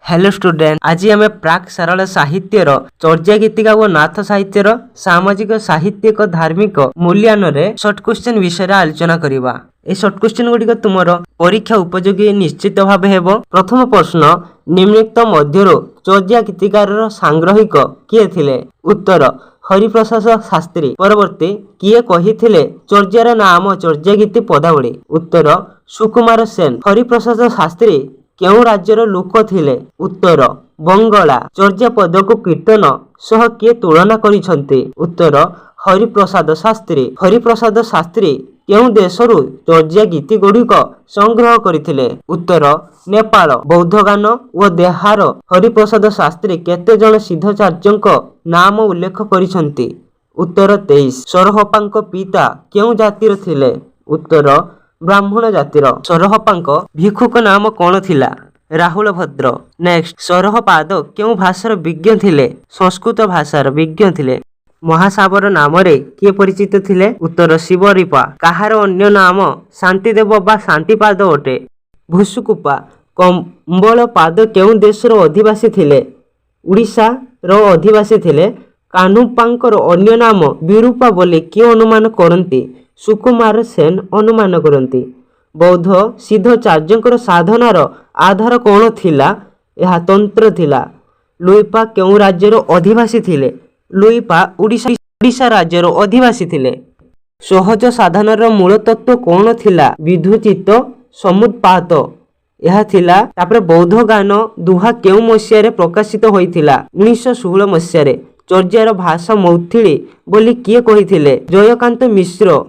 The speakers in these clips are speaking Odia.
हेलो स्टूडेंट, आज आम प्राक सारल साहित्यर चर्या गीतिका और नाथ साहित्यर सामाजिक साहित्यिक धार्मिक मूल्यायन सर्ट क्वेश्चन विषय आलोचना करवा। ए सर्ट क्वेश्चन गुड़िक तुम परीक्षा उपयोगी निश्चित भाव हेब। प्रथम प्रश्न, निम्नलिखित मध्यरु चर्या गीतिकार सांग्रहिक किए थिले? उत्तर, हरिप्रसाद शास्त्री। परवर्ती, किए कहिथिले चर्यार नाम चर्या गीति पदावली? उत्तर, सुकुमार सेन। हरिप्रसाद शास्त्री केउं राज्यर लोक थिले? उत्तर, बंगला। चर्या पद को कीर्तन सह किए तुलना करिसंती? उत्तर, हरिप्रसाद शास्त्री। हरिप्रसाद शास्त्री केउं देशरु चर्या गीति गुड़िक संग्रह करथिले? उत्तर, नेपाल। बौद्ध गान व देहार हरिप्रसाद शास्त्री केते जण सिद्धाचार्यक नाम उल्लेख करिसंती? उत्तर, 23। सरहप्पांक पिता केउं जातिर थिले? उत्तर, ब्राह्मण जातिर। सरहप्पांक भिक्षुक नाम कौन थिला? राहुल भद्र। नेक्स्ट, सरहपाद केउं भाषार विज्ञ थिले? संस्कृत भाषार विज्ञ थिले। महासागर नाम रे किए परिचित थिले? उत्तर, शिवरिपा। काहार अन्य नाम शांतिदेव बा शांतिपाद अटे? भुसुकुपा। कंबल पाद केउं देशर अधिवासी थिले? उड़ीसा रो अधिवासी थिले। कान्हुप्पांकर अन्य नाम विरूपा बोली किए अनुमान करंती? सुकुमार सेन अनुमान करंती। बौद्ध सिद्धाचार्यंकर साधनार आधार कौन थिला? यह तंत्र थिला। लुईपा केउं राज्यर अधिवासी थिले? लुईपा उड़ीसा राज्यर अधिवासी थिले। सहज साधनार मूल तत्व कौन थिला? विधुचित समुत्पात यह थिला। तापर बौद्ध गान दुहा केउं मसीहारे प्रकाशित होइथिला? 1916 मसीहारे। चर्यार भाषा मैथिली बोली किए कहिथिले? जयकांत मिश्र।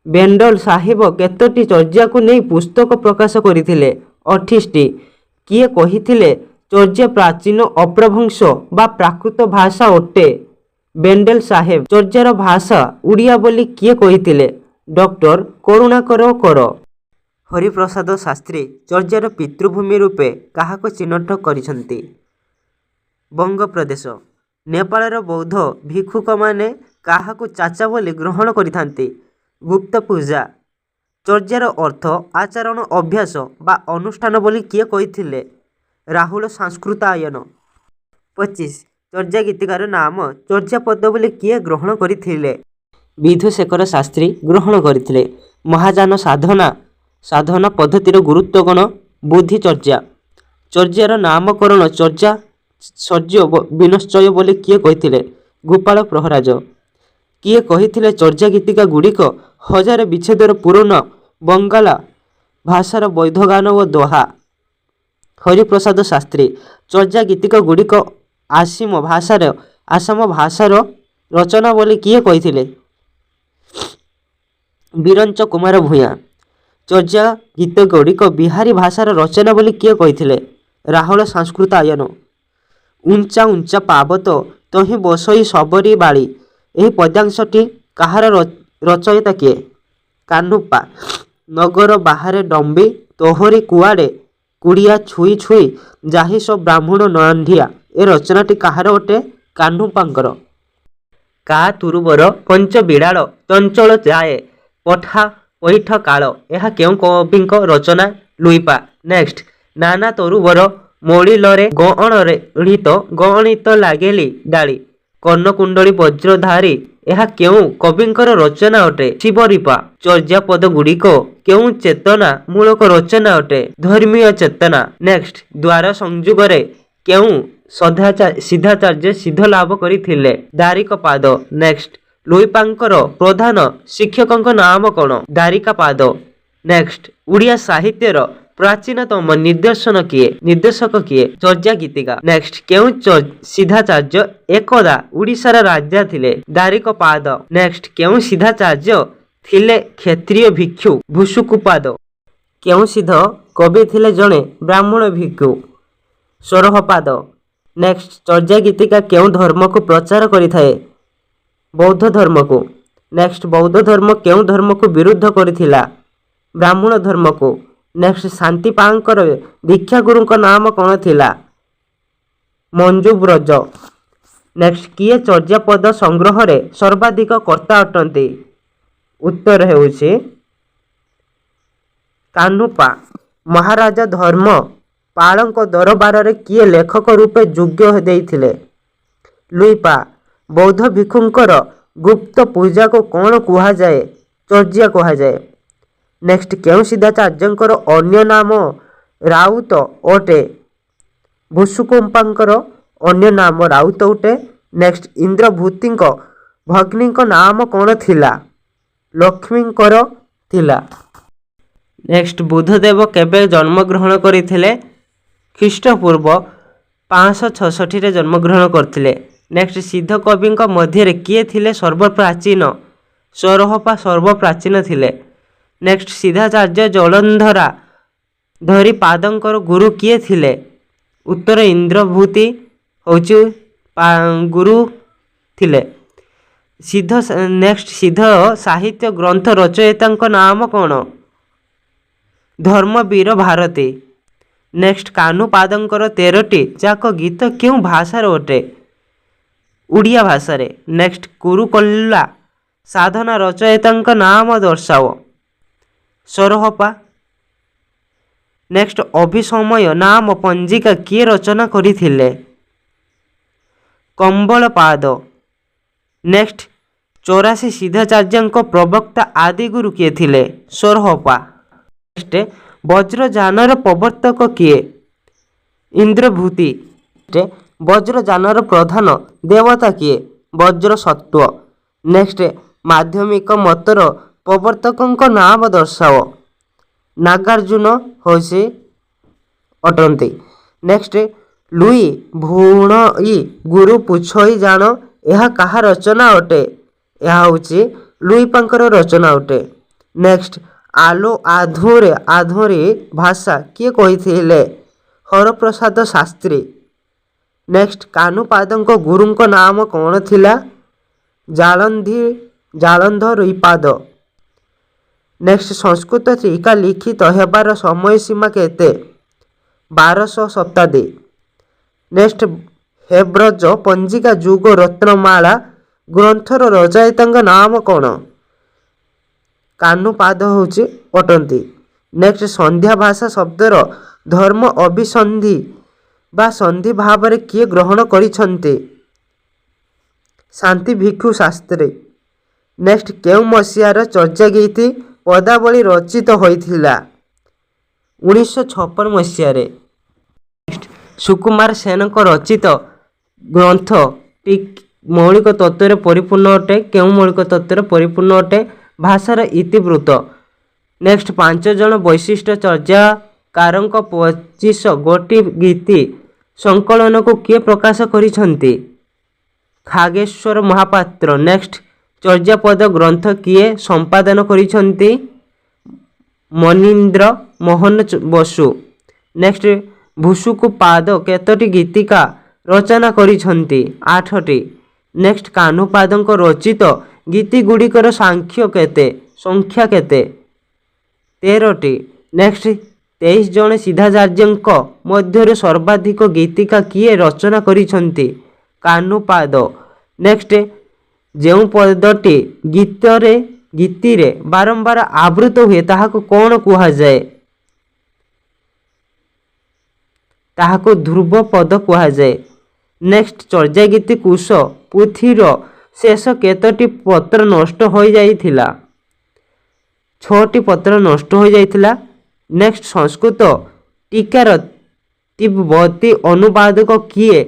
बेंडल साहेब केतोटी चर्या को नहीं पुस्तक प्रकाश करथिले? 28टी। किए कहिथिले चर्या प्राचीन अप्रभंश बा प्राकृत भाषा अटे? बेंडल साहेब। चर्यार भाषा उड़िया बोली किए कहिथिले? डॉक्टर करुणाकर कर। हरिप्रसाद शास्त्री चर्यार पितृभूमि रूपे काहाको चिन्हट करिसंती? बंग प्रदेश। नेपालर बौद्ध भिक्षुक माने काहाको चाचा बोली ग्रहण करिथांती? गुप्त पूजा। चर्यार अर्थ आचरण अभ्यास बा अनुष्ठान बोली किए कहिथिले? राहुल संस्कृतायन। 25। चर्या गीतिकार नाम चर्या पद बोली किए ग्रहण करिथिले? विधुशेखर शास्त्री ग्रहण करिथिले। महाजान साधना पद्धतिर गुरुत्व गण बुद्धि चर्या। चर्यार नामकरण चर्या सर्य विनश्चय बोली किए कहिथिले? गोपाल प्रहराज। किए कहिथिले चर्या गीतिका गुड़िक हजार विच्छेदर पूर्ण बंगाला भाषार वैध गान व दोहा? हरिप्रसाद शास्त्री। चर्या गीतिका गुड़िक आसाम भाषार रचना बोली किए कहिथिले? बिरंच कुमार भूया। चर्या गीत गुड़िक बिहारी भाषार रचना बोली किए कहिथिले? राहुल संस्कृतायन। उंचा उंचा पावत तही बसई सबरी बाड़ी यही पद्यांशटी काहार रचयिता किए? कान्हुप्पा। नगर बाहरे डम्बी तोहरी कुआड़े कुड़िया छुई छुई जाहि सब ब्राह्मण नंढिया ए रचनाटी काहार अटे? कान्हुप्पांकर। का तुरुबर पंच बिड़ाल चंचल जाए पठा पैठ काल यह केउं कविंक रचना? लुईपा। नेक्स्ट, नाना तरुबर मौलिलरे गणित लागेली डाली कर्णकुंडली वज्रधारी यह केउं कविंकर रचना अटे? शिवरिपा। चर्या पद गुड़िक केउं चेतना मूलक रचना अटे? धर्मीय चेतना। नेक्स्ट, द्वार संयुगरे केउं सिद्धाचार्य सिद्ध लाभ करिथिले? दारिकपाद। नेक्स्ट, लुईपांकर प्रधान शिक्षकंक नाम कौन? दारिकापाद। नेक्स्ट, उड़िया साहित्यर प्राचीनतम निर्देशक किए? चर्या गीतिका। नेक्स्ट, केउं सिद्धाचार्य एकदा उड़ीसार राजा थिले? दारिकपाद। नेक्स्ट, केउं सिद्धाचार्य थिले क्षत्रिय भिक्षु? भुसुकुपाद। केउं सिद्ध कवि थिले जणे ब्राह्मण भिक्षु? सरहपाद। नेक्स्ट, चर्या गीतिका केउं धर्म को प्रचार करिथाए? बौद्ध धर्म को। नेक्स्ट, बौद्ध धर्म केउं धर्म को विरुद्ध करिथिला? ब्राह्मण धर्म को। नेक्स्ट, शांतिपांकर दीक्षा गुरु नाम कौन थिला? मंजुब्रज। नेक्स्ट, किए चर्या पद संग्रह रे सर्वाधिक कर्ता अटंती? उत्तर हेउछि कान्हुप्पा। महाराजा धर्म ପାଳଙ୍କ ଦରବାରରେ କିଏ ଲେଖକ ରୂପେ ଯୋଗ୍ୟ ଦେଇଥିଲେ? ଲୁଇପା। ବୌଦ୍ଧ ଭିକ୍ଷୁଙ୍କର ଗୁପ୍ତ ପୂଜାକୁ କ'ଣ କୁହାଯାଏ? ଚର୍ଯ୍ୟା କୁହାଯାଏ। ନେକ୍ସଟ, କେଉଁ ସିଦ୍ଧାଚାର୍ଯ୍ୟଙ୍କର ଅନ୍ୟ ନାମ ରାଉତ ଅଟେ? ଭୁସୁକୁମ୍ପାଙ୍କର ଅନ୍ୟ ନାମ ରାଉତ ଅଟେ। ନେକ୍ସଟ, ଇନ୍ଦ୍ରଭୂତିଙ୍କ ଭଗ୍ନୀଙ୍କ ନାମ କ'ଣ ଥିଲା? ଲକ୍ଷ୍ମୀଙ୍କର ଥିଲା। ନେକ୍ସଟ, ବୁଦ୍ଧଦେବ କେବେ ଜନ୍ମଗ୍ରହଣ କରିଥିଲେ? ଖ୍ରୀଷ୍ଟପୂର୍ବ 566ରେ ଜନ୍ମଗ୍ରହଣ କରିଥିଲେ। ନେକ୍ସଟ, ସିଦ୍ଧ କବିଙ୍କ ମଧ୍ୟରେ କିଏ ଥିଲେ ସର୍ବପ୍ରାଚୀନ? ସୌରହପା ସର୍ବପ୍ରାଚୀନ ଥିଲେ। ନେକ୍ସଟ, ସିଦ୍ଧାଚାର୍ଯ୍ୟ ଜଳନ୍ଧରା ଧରିପାଦଙ୍କର ଗୁରୁ କିଏ ଥିଲେ? ଉତ୍ତର, ଇନ୍ଦ୍ରଭୂତି ହେଉଛି ଗୁରୁ ଥିଲେ। ନେକ୍ସଟ, ସିଦ୍ଧ ସାହିତ୍ୟ ଗ୍ରନ୍ଥ ରଚୟିତାଙ୍କ ନାମ କ'ଣ? ଧର୍ମବୀର ଭାରତୀ। ନେକ୍ସଟ, କାହ୍ନୁପାଦଙ୍କର 13ଟି ଯାକ ଗୀତ କେଉଁ ଭାଷାରେ ଅଟେ? ଓଡ଼ିଆ ଭାଷାରେ। ନେକ୍ସଟ, କୁରୁକୋଲା ସାଧନା ରଚୟିତାଙ୍କ ନାମ ଦର୍ଶାଅ। ସୌରହପା। ନେକ୍ସଟ, ଅଭିସମୟ ନାମ ପଞ୍ଜିକା କିଏ ରଚନା କରିଥିଲେ? କମ୍ବଳପାଦ। ନେକ୍ସଟ, 84 ସିଦ୍ଧାଚାର୍ଯ୍ୟଙ୍କ ପ୍ରବକ୍ତା ଆଦିଗୁରୁ କିଏ ଥିଲେ? ସୌରହପା। ନେକ୍ସଟ, ବଜ୍ରଯାନର ପ୍ରବର୍ତ୍ତକ କିଏ? ଇନ୍ଦ୍ରଭୂତି। ବଜ୍ରଯାନର ପ୍ରଧାନ ଦେବତା କିଏ? ବଜ୍ର ସତ୍ତ୍ୱ। ନେକ୍ସଟ, ମାଧ୍ୟମିକ ମତର ପ୍ରବର୍ତ୍ତକଙ୍କ ନାମ ଦର୍ଶାଅ। ନାଗାର୍ଜୁନ ହେଉଛି ଅଟନ୍ତି। ନେକ୍ସଟ, ଲୁଇ ଭୁଣଇ ଗୁରୁ ପୁଛଇ ଜାଣ ଏହା କାହା ରଚନା ଅଟେ? ଏହା ହେଉଛି ଲୁଇପାଙ୍କର ରଚନା ଅଟେ। ନେକ୍ସଟ, ଆଲୋ ଆଧୁରୀ ଭାଷା କିଏ କହିଥିଲେ? ହରପ୍ରସାଦ ଶାସ୍ତ୍ରୀ। ନେକ୍ସଟ, କାହ୍ନୁପାଦଙ୍କ ଗୁରୁଙ୍କ ନାମ କ'ଣ ଥିଲା? ଜାଳନ୍ଧରୀପାଦ। ନେକ୍ସଟ, ସଂସ୍କୃତ ଟୀକା ଲିଖିତ ହେବାର ସମୟସୀମା କେତେ? 1200 ଶତାବ୍ଦୀ। ନେକ୍ସଟ, ହେବ୍ରଜ ପଞ୍ଜିକା ଯୁଗ ରତ୍ନମାଳା ଗ୍ରନ୍ଥର ରଚୟିତାଙ୍କ ନାମ କ'ଣ? କାହ୍ନୁପାଦ ହେଉଛି ଅଟନ୍ତି। ନେକ୍ସଟ, ସନ୍ଧ୍ୟା ଭାଷା ଶବ୍ଦର ଧର୍ମ ଅଭିସନ୍ଧି ବା ସନ୍ଧି ଭାବରେ କିଏ ଗ୍ରହଣ କରିଛନ୍ତି? ଶାନ୍ତି ଭିକ୍ଷୁ ଶାସ୍ତ୍ରୀ। ନେକ୍ସଟ, କେଉଁ ମସିହାର ଚର୍ଯ୍ୟାଗୀତି ପଦାବଳୀ ରଚିତ ହୋଇଥିଲା? 1956 ମସିହାରେ। ନେକ୍ସଟ, ସୁକୁମାର ସେନଙ୍କ ରଚିତ ଗ୍ରନ୍ଥଟି ମୌଳିକ ତତ୍ତ୍ୱରେ ପରିପୂର୍ଣ୍ଣ ଅଟେ? କେଉଁ ମୌଳିକ ତତ୍ତ୍ୱରେ ପରିପୂର୍ଣ୍ଣ ଅଟେ? ଭାଷାର ଇତିବୃତ୍ତ। ନେକ୍ସଟ, 5 ଜଣ ବୈଶିଷ୍ଟ୍ୟ ଚର୍ଯ୍ୟାକାରଙ୍କ 25 ଗୋଟି ଗୀତି ସଂକଳନକୁ କିଏ ପ୍ରକାଶ କରିଛନ୍ତି? ଖାଗେଶ୍ୱର ମହାପାତ୍ର। ନେକ୍ସଟ, ଚର୍ଯ୍ୟାପଦ ଗ୍ରନ୍ଥ କିଏ ସମ୍ପାଦନ କରିଛନ୍ତି? ମନୀନ୍ଦ୍ର ମୋହନ ବସୁ। ନେକ୍ସଟ, ଭୁସୁକୁପାଦ କେତୋଟି ଗୀତିକା ରଚନା କରିଛନ୍ତି? 8ଟି। ନେକ୍ସଟ, କାହ୍ନୁପାଦଙ୍କ ରଚିତ ଗୀତିଗୁଡ଼ିକର ସଂଖ୍ୟା କେତେ? 13ଟି। ନେକ୍ସଟ, 23 ଜଣ ସିଦ୍ଧାଚାର୍ଯ୍ୟଙ୍କ ମଧ୍ୟରୁ ସର୍ବାଧିକ ଗୀତିକା କିଏ ରଚନା କରିଛନ୍ତି? କାହ୍ନୁପାଦ। ନେକ୍ସଟ, ଯେଉଁ ପଦଟି ଗୀତିରେ ବାରମ୍ବାର ଆବୃତ ହୁଏ ତାହାକୁ କ'ଣ କୁହାଯାଏ? ତାହାକୁ ଧ୍ରୁବ ପଦ କୁହାଯାଏ। ନେକ୍ସଟ, ଚର୍ଯ୍ୟାଗୀତି କୁଶ ପୁଥିର ଶେଷ କେତୋଟି ପତ୍ର ନଷ୍ଟ ହୋଇଯାଇଥିଲା? 6ଟି ପତ୍ର ନଷ୍ଟ ହୋଇଯାଇଥିଲା। ନେକ୍ସଟ, ସଂସ୍କୃତ ଟୀକାର ତିବ୍ବତୀ ଅନୁବାଦକ କିଏ?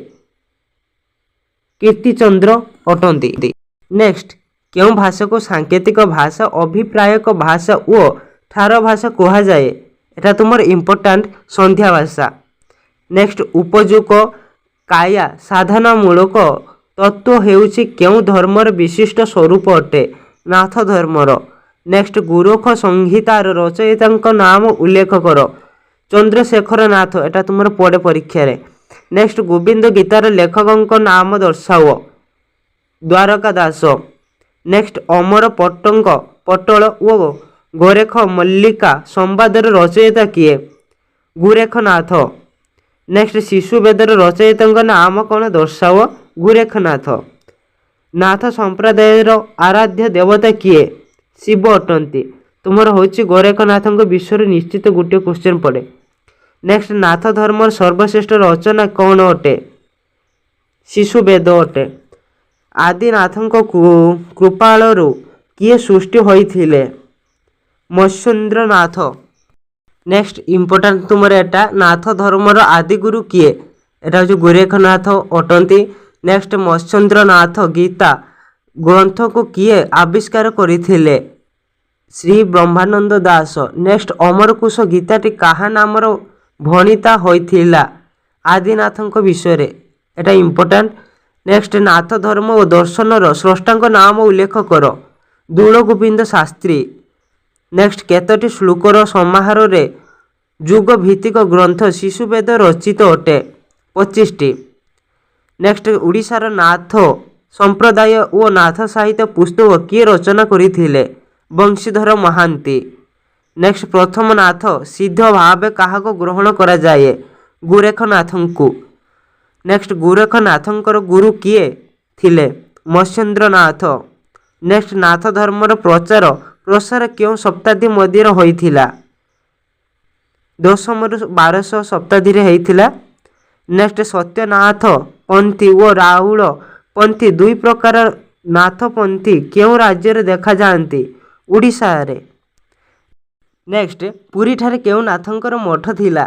କୀର୍ତ୍ତିଚନ୍ଦ୍ର ଅଟନ୍ତି। ନେକ୍ସଟ, କେଉଁ ଭାଷାକୁ ସାଙ୍କେତିକ ଭାଷା, ଅଭିପ୍ରାୟକ ଭାଷା ଓ ଠାର ଭାଷା କୁହାଯାଏ? এটা তোমার ইম্পর্টাଣ୍ଟ ସନ୍ଧ୍ୟା ଭାଷା। ନେକ୍ସଟ, ଉପଯୁକ୍ତ କାୟା ସାଧନାମୂଳକ ତତ୍ତ୍ୱ ହେଉଛି କେଉଁ ଧର୍ମର ବିଶିଷ୍ଟ ସ୍ୱରୂପ ଅଟେ? ନାଥ ଧର୍ମର। ନେକ୍ସଟ, ଗୋରଖ ସଂହିତାର ରଚୟିତାଙ୍କ ନାମ ଉଲ୍ଲେଖ କର। ଚନ୍ଦ୍ରଶେଖର ନାଥ। এটা ତୁମର ପଡ଼େ ପରୀକ୍ଷାରେ। ନେକ୍ସଟ, ଗୋବିନ୍ଦ ଗୀତାର ଲେଖକଙ୍କ ନାମ ଦର୍ଶାଅ। ଦ୍ୱାରକା ଦାସ। ନେକ୍ସଟ, ଅମର ପଟ୍ଟଳ ଓ ଗୋରେଖ ମଲ୍ଲିକା ସମ୍ବାଦର ରଚୟିତା କିଏ? ଗୋରେଖନାଥ। ନେକ୍ସଟ, ଶିଶୁ ବେଦର ରଚୟିତାଙ୍କ ନାମ କ'ଣ ଦର୍ଶାଅ? ଗୋରେଖନାଥ। ନାଥ ସମ୍ପ୍ରଦାୟର ଆରାଧ୍ୟ ଦେବତା କିଏ? ଶିବ ଅଟନ୍ତି। ତୁମର ହେଉଛି ଗୋରେଖନାଥଙ୍କ ବିଷୟରେ ନିଶ୍ଚିତ ଗୋଟିଏ କ୍ୱେଶ୍ଚନ୍ ପଡ଼େ। ନେକ୍ସଟ ନାଥ ଧର୍ମର ସର୍ବଶ୍ରେଷ୍ଠ ରଚନା କ'ଣ ଅଟେ? ଶିଶୁ ବେଦ ଅଟେ। ଆଦିନାଥଙ୍କ କୃପାଳରୁ କିଏ ସୃଷ୍ଟି ହୋଇଥିଲେ? ମତ୍ସ୍ୟେନ୍ଦ୍ରନାଥ। ନେକ୍ସଟ ଇମ୍ପୋର୍ଟାଣ୍ଟ ତୁମର ଏଟା, ନାଥ ଧର୍ମର ଆଦିଗୁରୁ କିଏ? এটা ହେଉଛି ଗୋରେଖନାଥ ଅଟନ୍ତି। ନେକ୍ସଟ ମତ୍ସ୍ୟେନ୍ଦ୍ରନାଥ ଗୀତା ଗ୍ରନ୍ଥକୁ କିଏ ଆବିଷ୍କାର କରିଥିଲେ? ଶ୍ରୀ ବ୍ରହ୍ମାନନ୍ଦ ଦାସ। ନେକ୍ସଟ ଅମରକୋଷ ଗୀତାଟି କାହା ନାମର ଭଣିତା ହୋଇଥିଲା? ଆଦିନାଥଙ୍କ ବିଷୟରେ, এটা ଇମ୍ପୋର୍ଟାଣ୍ଟ। ନେକ୍ସଟ ନାଥ ଧର୍ମ ଓ ଦର୍ଶନର ସ୍ରଷ୍ଟାଙ୍କ ନାମ ଉଲ୍ଲେଖ କର। ଦୋଳଗୋବିନ୍ଦ ଶାସ୍ତ୍ରୀ। ନେକ୍ସଟ କେତୋଟି ଶ୍ଲୋକର ସମାହାରରେ ଯୁଗ ଭିତ୍ତିକ ଗ୍ରନ୍ଥ ଶିଶୁବେଦ ରଚିତ ଅଟେ? 25ଟି। ନେକ୍ସଟ ଓଡ଼ିଶାର ନାଥ ସମ୍ପ୍ରଦାୟ ଓ ନାଥ ସାହିତ୍ୟ ପୁସ୍ତକ କିଏ ରଚନା କରିଥିଲେ? ବଂଶୀଧର ମହାନ୍ତି। ନେକ୍ସଟ ପ୍ରଥମ ନାଥ ସିଦ୍ଧ ଭାବେ କାହାକୁ ଗ୍ରହଣ କରାଯାଏ? ଗୋରେଖନାଥଙ୍କୁ। ନେକ୍ସଟ ଗୋରେଖନାଥଙ୍କର ଗୁରୁ କିଏ ଥିଲେ? ମତ୍ସ୍ୟେନ୍ଦ୍ରନାଥ। ନେକ୍ସଟ ନାଥ ଧର୍ମର ପ୍ରଚାର ପ୍ରସାର କେଉଁ ଶତାବ୍ଦୀ ମଧ୍ୟରେ ହୋଇଥିଲା? 10ମରୁ 12ଶହ ଶତାବ୍ଦୀରେ ହେଇଥିଲା। ନେକ୍ସଟ ସତ୍ୟନାଥ ପନ୍ଥୀ ଓ ରାହୁଳ ପନ୍ଥୀ ଦୁଇ ପ୍ରକାର ନାଥପନ୍ଥୀ କେଉଁ ରାଜ୍ୟରେ ଦେଖାଯାଆନ୍ତି? ଓଡ଼ିଶାରେ। ନେକ୍ସଟ ପୁରୀଠାରେ କେଉଁ ନାଥଙ୍କର ମଠ ଥିଲା?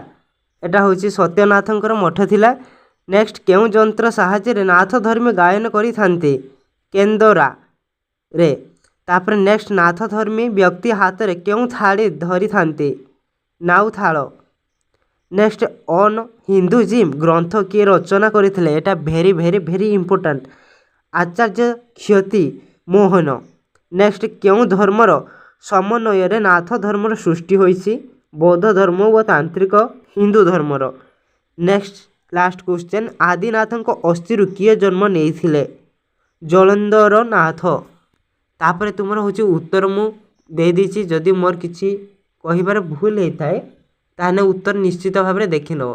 এটা ହେଉଛି ସତ୍ୟନାଥଙ୍କର ମଠ ଥିଲା। ନେକ୍ସଟ କେଉଁ ଯନ୍ତ୍ର ସାହାଯ୍ୟରେ ନାଥ ଧର୍ମୀ ଗାୟନ କରିଥାନ୍ତି? କେନ୍ଦରାରେ। ତାପରେ ନେକ୍ସଟ ନାଥ ଧର୍ମୀ ବ୍ୟକ୍ତି ହାତରେ କେଉଁ ଥାଳି ଧରିଥାନ୍ତି? ନାଉଥାଳ। ନେକ୍ସଟ ଅନ୍ ହିନ୍ଦୁଜିମ୍ ଗ୍ରନ୍ଥ କିଏ ରଚନା କରିଥିଲେ? এটা ଭେରି ଇମ୍ପୋର୍ଟାଣ୍ଟ, ଆଚାର୍ଯ୍ୟ କ୍ଷତି ମୋହନ। ନେକ୍ସଟ କେଉଁ ଧର୍ମର ସମନ୍ୱୟରେ ନାଥ ଧର୍ମର ସୃଷ୍ଟି ହୋଇଛି? ବୌଦ୍ଧ ଧର୍ମ ଓ ତାନ୍ତ୍ରିକ ହିନ୍ଦୁ ଧର୍ମର। ନେକ୍ସଟ ଲାଷ୍ଟ କ୍ୱେଶ୍ଚନ୍, ଆଦିନାଥଙ୍କ ଅସ୍ଥିରୁ କିଏ ଜନ୍ମ ନେଇଥିଲେ? ଜଳନ୍ଧର ନାଥ। ତାପରେ ତୁମର ହେଉଛି ଉତ୍ତର ମୁଁ ଦେଇଦେଇଛି। ଯଦି ମୋର କିଛି କହିବାରେ ଭୁଲ ହେଇଥାଏ ତାହେଲେ ଉତ୍ତର ନିଶ୍ଚିତ ଭାବରେ ଦେଖିନେବ।